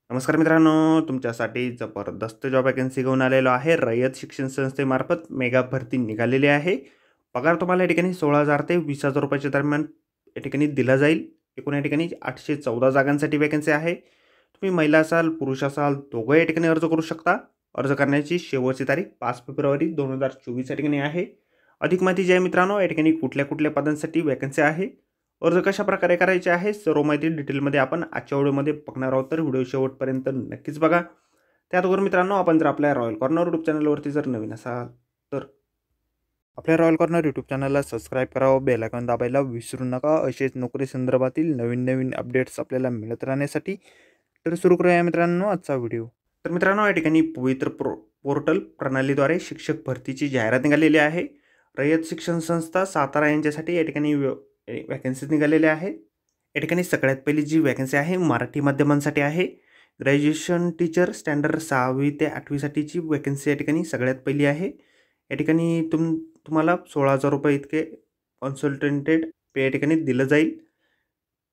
नमस्कार मित्रांनो, तुमच्यासाठी जबरदस्त जॉब वॅकन्सी घेऊन आलेलो आहे. रयत शिक्षण संस्थेमार्फत मेगा भरती निघालेली आहे. पगार तुम्हाला या ठिकाणी 16,000 ते 20,000 रुपयाच्या दरम्यान या ठिकाणी दिला जाईल. एकूण या ठिकाणी 814 जागांसाठी वॅकन्सी आहे. तुम्ही महिला असाल, पुरुष असाल, दोघं या ठिकाणी अर्ज करू शकता. अर्ज करण्याची शेवटची तारीख 5 फेब्रुवारी 2024 या ठिकाणी आहे. अधिक माहिती जी आहे मित्रांनो, या ठिकाणी कुठल्या कुठल्या पदांसाठी वॅकन्सी आहे, अर्ज कशा प्रकारे करायचे आहे, सर्व माहिती डिटेलमध्ये आपण आजच्या व्हिडिओमध्ये बघणार आहोत. तर व्हिडिओ शेवटपर्यंत नक्कीच बघा. त्याचबरोबर मित्रांनो, आपण जर आपल्या रॉयल कॉर्नर यूट्यूब चॅनलवरती जर नवीन असाल तर आपल्या रॉयल कॉर्नर यूट्यूब चॅनलला सबस्क्राईब करावं, बेल आयकॉन दाबायला विसरू नका. असेच नोकरी संदर्भातील नवीन नवीन अपडेट्स आपल्याला मिळत राहण्यासाठी. तर सुरू करूया मित्रांनो आजचा व्हिडिओ. तर मित्रांनो, या ठिकाणी पवित्र पोर्टल प्रणालीद्वारे शिक्षक भरतीची जाहिरात निघालेली आहे. रयत शिक्षण संस्था सातारा यांच्यासाठी या ठिकाणी वॅकन्सीज निघालेल्या आहेत. या ठिकाणी सगळ्यात पहिली जी वॅकन्सी आहे मराठी माध्यमांसाठी आहे. ग्रॅज्युएशन टीचर स्टँडर्ड 6वी ते 8वीसाठीची वॅकन्सी या ठिकाणी सगळ्यात पहिली आहे. या ठिकाणी तुम्हाला 16,000 रुपये इतके कन्सल्टंटेड पे या ठिकाणी दिलं जाईल.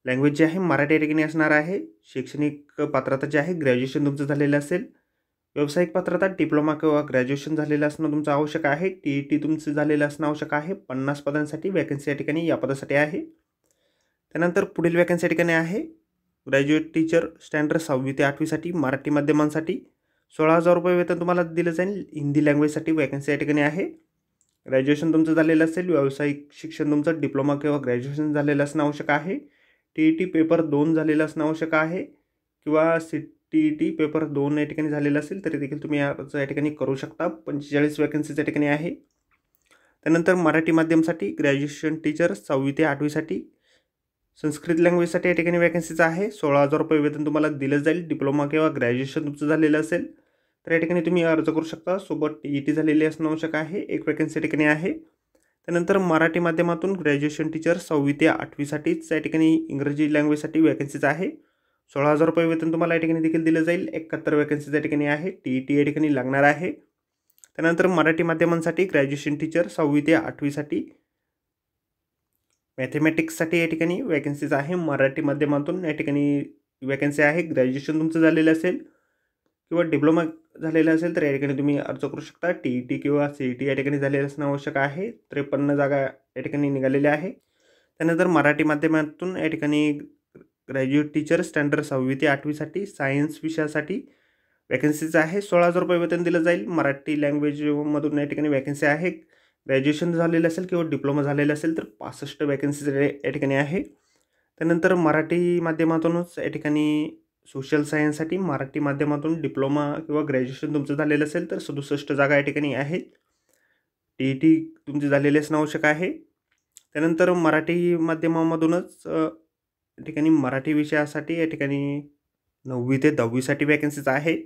लँग्वेज जी आहे मराठी या ठिकाणी असणार आहे. शैक्षणिक पात्रता जी आहे ग्रॅज्युएशन तुमचं झालेलं असेल. व्यावसायिक पात्रता डिप्लोमा किंवा ग्रॅज्युएशन झालेलं असणं तुमचं आवश्यक आहे. TET तुमचं झालेलं असणं आवश्यक आहे. 50 पदांसाठी वॅकन्सी या ठिकाणी या पदासाठी आहे. त्यानंतर पुढील वॅकन्सी या ठिकाणी आहे ग्रॅज्युएट टीचर स्टँडर्ड 6वी ते 8वीसाठी मराठी माध्यमांसाठी 16,000 रुपये वेतन तुम्हाला दिलं जाईल. हिंदी लँग्वेजसाठी वॅकन्सी या ठिकाणी आहे. ग्रॅज्युएशन तुमचं झालेलं असेल. व्यावसायिक शिक्षण तुमचं डिप्लोमा किंवा ग्रॅज्युएशन झालेलं असणं आवश्यक आहे. TET पेपर 2 झालेलं असणं आवश्यक आहे किंवा TET पेपर 2 या ठिकाणी झालेलं असेल तरी देखील तुम्ही या ठिकाणी करू शकता. 45 वॅकन्सीज या ठिकाणी आहे. त्यानंतर मराठी माध्यमसाठी ग्रॅज्युएशन टीचर 6वी ते 8वीसाठी संस्कृत लँग्वेजसाठी या ठिकाणी वॅकन्सीज आहे. 16,000 रुपये वेतन तुम्हाला दिलं जाईल. डिप्लोमा किंवा ग्रॅज्युएशन तुमचं झालेलं असेल तर या ठिकाणी तुम्ही अर्ज करू शकता. सोबत TET झालेली असणं आवश्यक आहे. एक वॅकन्सी या ठिकाणी आहे. त्यानंतर मराठी माध्यमातून ग्रॅज्युएशन टीचर 6वी ते 8वीसाठीच या ठिकाणी इंग्रजी लँग्वेजसाठी वॅकन्सीज आहे. 16,000 रुपये वेतन तुम्हाला या ठिकाणी देखील दिलं जाईल. 71 वॅकन्सीज या ठिकाणी आहे. TET या ठिकाणी लागणार आहे. त्यानंतर मराठी माध्यमांसाठी ग्रॅज्युएशन टीचर 6वी ते 8वीसाठी मॅथमॅटिक्ससाठी या ठिकाणी वॅकन्सीज आहे. मराठी माध्यमातून या ठिकाणी वॅकन्सी आहे. ग्रॅज्युएशन तुमचं झालेलं असेल किंवा डिप्लोमा झालेलं असेल तर या ठिकाणी तुम्ही अर्ज करू शकता. TET किंवा CET या ठिकाणी झालेलं असणं आवश्यक आहे. 53 जागा या ठिकाणी निघालेल्या आहे. त्यानंतर मराठी माध्यमातून या ठिकाणी ग्रॅज्युएट टीचर स्टँडर्ड 6वी ते 8वीसाठी सायन्स विषयासाठी वॅकन्सीज आहे. 16,000 रुपये वेतन दिलं जाईल. मराठी लँग्वेजमधून या ठिकाणी वॅकन्सी आहे. ग्रॅज्युएशन झालेलं असेल किंवा डिप्लोमा झालेलं असेल तर 65 वॅकन्सीज या ठिकाणी आहे. त्यानंतर मराठी माध्यमातूनच या ठिकाणी सोशल सायन्ससाठी मराठी माध्यमातून डिप्लोमा किंवा ग्रॅज्युएशन तुमचं झालेलं असेल तर 67 जागा या ठिकाणी आहेत. TET तुमचे झालेले असणं आवश्यक आहे. त्यानंतर मराठी माध्यमामधूनच या ठिकाणी मराठी विषयासाठी या ठिकाणी 9वी ते 10वीसाठी वॅकन्सीज आहे.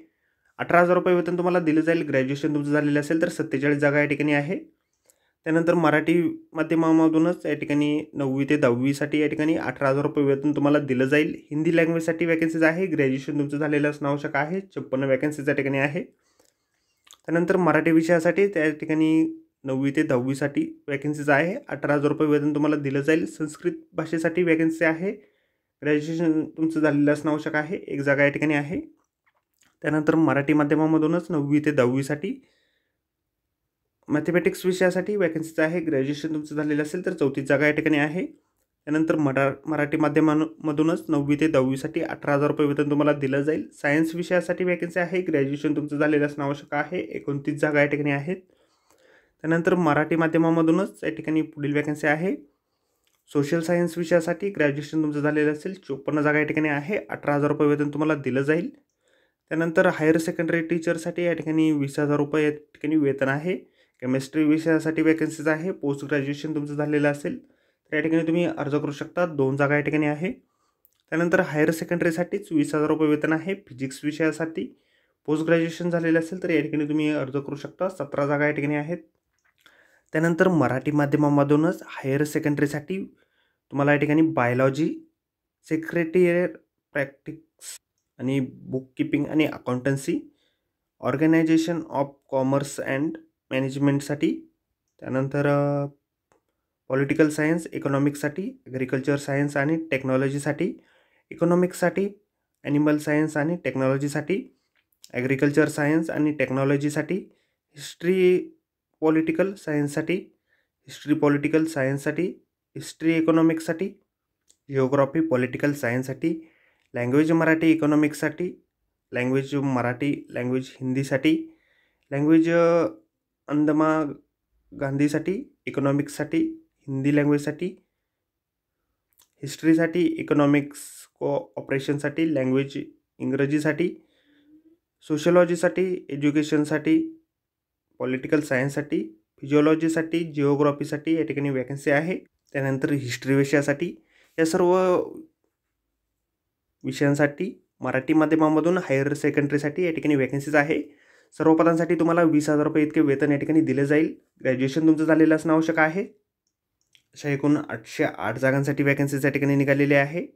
18,000 रुपये वेतन तुम्हाला दिलं जाईल. ग्रॅज्युएशन तुमचं झालेलं असेल तर 47 जागा या ठिकाणी आहे. त्यानंतर मराठी माध्यमामधूनच या ठिकाणी 9वी ते 10वीसाठी या ठिकाणी 18,000 रुपये वेतन तुम्हाला दिलं जाईल. हिंदी लँग्वेजसाठी वॅकन्सीज आहे. ग्रॅज्युएशन तुमचं झालेलं असणं आवश्यक आहे. 56 वॅकन्सीज या ठिकाणी आहे. त्यानंतर मराठी विषयासाठी त्या ठिकाणी 9वी ते 10वीसाठी वॅकन्सीज आहे. 18,000 रुपये वेतन तुम्हाला दिलं जाईल. संस्कृत भाषेसाठी वॅकन्सी आहे. ग्रॅज्युएशन तुमचं झालेलं असणं आवश्यक आहे. एक जागा या ठिकाणी आहे. त्यानंतर मराठी माध्यमामधूनच 9वी ते 10वीसाठी मॅथमॅटिक्स विषयासाठी वॅकन्सीज आहे. ग्रॅज्युएशन तुमचं झालेलं असेल तर 34 जागा या ठिकाणी आहे. त्यानंतर मराठी माध्यमामधूनच 9वी ते 10वीसाठी 18,000 रुपये वेतन तुम्हाला दिलं जाईल. सायन्स विषयासाठी वॅकन्सी आहे. ग्रॅज्युएशन तुमचं झालेलं असणं आवश्यक आहे. 29 जागा या ठिकाणी आहेत. त्यानंतर मराठी माध्यमामधूनच या ठिकाणी पुढील वॅकन्सी आहे. सोशल सायन्स विषयासाठी ग्रॅज्युएशन तुमचं झालेलं असेल. 54 जागा या ठिकाणी आहे. 18,000 रुपये वेतन तुम्हाला दिलं जाईल. त्यानंतर हायर सेकंडरी टीचरसाठी या ठिकाणी 20,000 रुपये या ठिकाणी वेतन आहे. केमिस्ट्री विषयासाठी वॅकन्सीज आहे. पोस्ट ग्रॅज्युएशन तुमचं झालेलं असेल तर या ठिकाणी तुम्ही अर्ज करू शकता. 2 जागा या ठिकाणी आहे. त्यानंतर हायर सेकंडरीसाठीच 20,000 रुपये वेतन आहे. फिजिक्स विषयासाठी पोस्ट ग्रॅज्युएशन झालेलं असेल तर या ठिकाणी तुम्ही अर्ज करू शकता. 17 जागा या ठिकाणी आहेत. त्यानंतर मराठी माध्यमामधूनच हायर सेकंडरीसाठी तुम्हाला या ठिकाणी बायोलॉजी, सेक्रेटरियल प्रॅक्टिक्स आणि बुक कीपिंग आणि accountancy, organisation of commerce and मॅनेजमेंटसाठी, त्यानंतर पॉलिटिकल सायन्स, इकॉनॉमिक्ससाठी, ॲग्रिकल्चर सायन्स आणि टेक्नॉलॉजीसाठी, इकॉनॉमिक्ससाठी ॲनिमल सायन्स आणि टेक्नॉलॉजीसाठी, ॲग्रिकल्चर सायन्स आणि टेक्नॉलॉजीसाठी, हिस्ट्री पॉलिटिकल सायन्ससाठी, हिस्ट्री इकॉनॉमिक्ससाठी, जिओग्राफी पॉलिटिकल सायन्ससाठी, लँग्वेज मराठी इकॉनॉमिक्ससाठी, लँग्वेज मराठी लँग्वेज हिंदीसाठी, लँग्वेज अंदमा गांधीसाठी इकॉनॉमिक्ससाठी, हिंदी लँग्वेजसाठी, हिस्ट्रीसाठी, इकॉनॉमिक्स कोऑपरेशनसाठी, लँग्वेज इंग्रजीसाठी, सोशलॉजीसाठी, एज्युकेशनसाठी, पॉलिटिकल सायन्ससाठी, फिजिओलॉजीसाठी, जिओग्राफीसाठी या ठिकाणी वॅकन्सी आहे. त्यानंतर हिस्ट्री विषयासाठी या सर्व विषयांसाठी मराठी माध्यमामधून हायर सेकंडरीसाठी या ठिकाणी वॅकन्सीज आहे. सर्व पदांसाठी तुम्हाला 20,000 रुपये इतके वेतन या ठिकाणी दिले जाईल. ग्रॅज्युएशन तुमचं झालेलं असणं आवश्यक आहे. अशा एकूण 808 जागांसाठी वॅकन्सीज या ठिकाणी निघालेल्या आहे.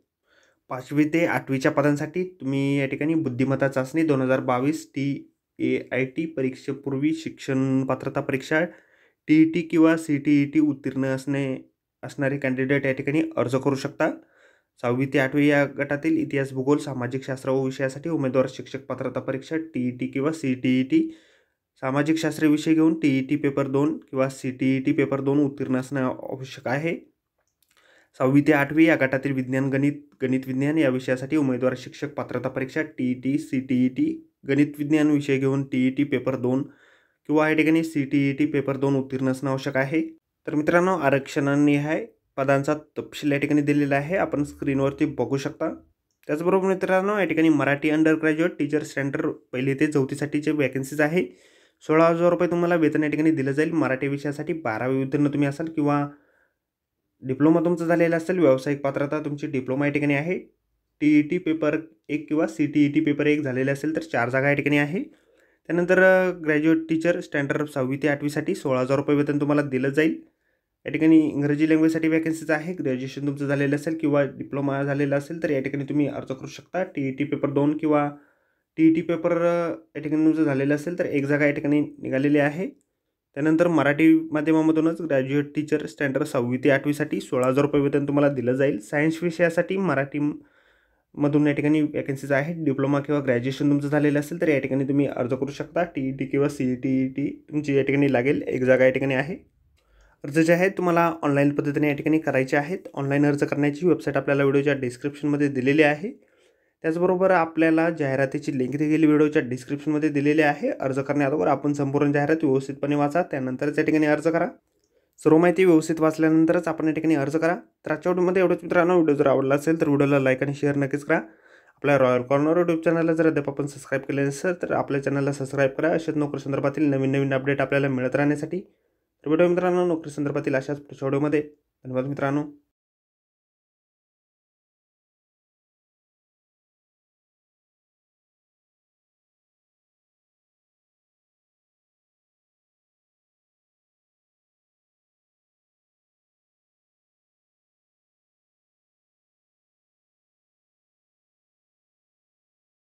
5वी ते 8वीच्या पदांसाठी तुम्ही या ठिकाणी बुद्धिमत्ता चाचणी 2022 TAIT परीक्षेपूर्वी शिक्षण पात्रता परीक्षा TET किंवा CTET उत्तीर्ण असणारे कॅन्डिडेट या ठिकाणी अर्ज करू शकता. 6वी ते 8वी या गटातील इतिहास, भूगोल, सामाजिक शास्त्र विषयासाठी उमेदवार शिक्षक पात्रता परीक्षा TET किंवा CTET, सामाजिक शास्त्र विषय घेऊन TET पेपर 2 किंवा CTET पेपर 2 उत्तीर्ण असणे आवश्यक आहे. 6वी ते 8वी या गटातील विज्ञान, गणित विज्ञान या विषयासाठी उमेदवार शिक्षक पात्रता परीक्षा TET CTET, गणित विज्ञान विषय घेऊन TET पेपर 2 किंवा या ठिकाणी CTET पेपर 2 उत्तीर्ण असणं आवश्यक आहे. तर मित्रांनो, आरक्षणानिहाय पदांचा तपशील या ठिकाणी दिलेला आहे, आपण स्क्रीनवरती बघू शकता. त्याचबरोबर मित्रांनो, या ठिकाणी Marathi under graduate teacher standard 1ली ते 4थीसाठीचे वॅकन्सीज आहे. 16,000 रुपये तुम्हाला वेतन या ठिकाणी दिलं जाईल. मराठी विषयासाठी 12वी उत्तीर्ण तुम्ही असाल किंवा डिप्लोमा तुमचं झालेला असेल, व्यावसायिक पात्रता तुमची डिप्लोमा या ठिकाणी आहे. TET पेपर 1 किंवा CTET पेपर 1 झालेले असेल तर 4 जागा या ठिकाणी आहे. त्यानंतर ग्रॅज्युएट टीचर स्टँडर्ड 6वी ते 8वीसाठी 16,000 रुपये वेतन तुम्हाला दिलं जाईल. या ठिकाणी इंग्रजी लँग्वेजसाठी वॅकन्सीज आहे. ग्रॅज्युएशन तुमचं झालेलं असेल किंवा डिप्लोमा झालेला असेल तर या ठिकाणी तुम्ही अर्ज करू शकता. TET पेपर 2 किंवा TET पेपर या ठिकाणी तुमचं झालेलं असेल तर 1 जागा या ठिकाणी निघालेली आहे. त्यानंतर मराठी माध्यमामधूनच ग्रॅज्युएट टीचर स्टँडर्ड 6वी ते 8वीसाठी 16,000 रुपये वेतन तुम्हाला दिलं जाईल. सायन्स विषयासाठी मराठीमधून या ठिकाणी वॅकन्सीज आहेत. डिप्लोमा किंवा ग्रॅज्युएशन तुमचं झालेलं असेल तर या ठिकाणी तुम्ही अर्ज करू शकता. TET किंवा CTET तुमची या ठिकाणी लागेल. 1 जागा या ठिकाणी आहे. अर्ज जे आहेत तुम्हाला ऑनलाईन पद्धतीने या ठिकाणी करायचे आहेत. ऑनलाईन अर्ज करण्याची वेबसाईट आपल्याला व्हिडिओच्या डिस्क्रिप्शनमध्ये दिलेली आहे. त्याचबरोबर आपल्याला जाहिरातीची लिंक देखील व्हिडिओच्या डिस्क्रिप्शनमध्ये दिलेली आहे. अर्ज करण्याअगोदर आपण संपूर्ण जाहिरात व्यवस्थितपणे वाचा, त्यानंतरच या ठिकाणी अर्ज करा. सर्व माहिती व्यवस्थित वाचल्यानंतरच आपण या ठिकाणी अर्ज करा. तर आजच्या व्हिडिओमध्ये एवढंच मित्रांनो. व्हिडिओ जर आवडला असेल तर व्हिडिओला लाईक आणि शेअर नक्कीच करा. आपल्या रॉयल कॉर्नर यूट्यूब चॅनलला जर अद्याप आपण सबस्क्राईब केले नसेल तर आपल्या चॅनलला सबस्क्राईब करा. अशाच नोकरी संदर्भातील नवीन अपडेट आपल्याला मिळत राहण्यासाठी. तर व्हिडिओ मित्रांनो, नोकरी संदर्भातील अशाच पुढच्या व्हिडिओमध्ये. धन्यवाद मित्रांनो.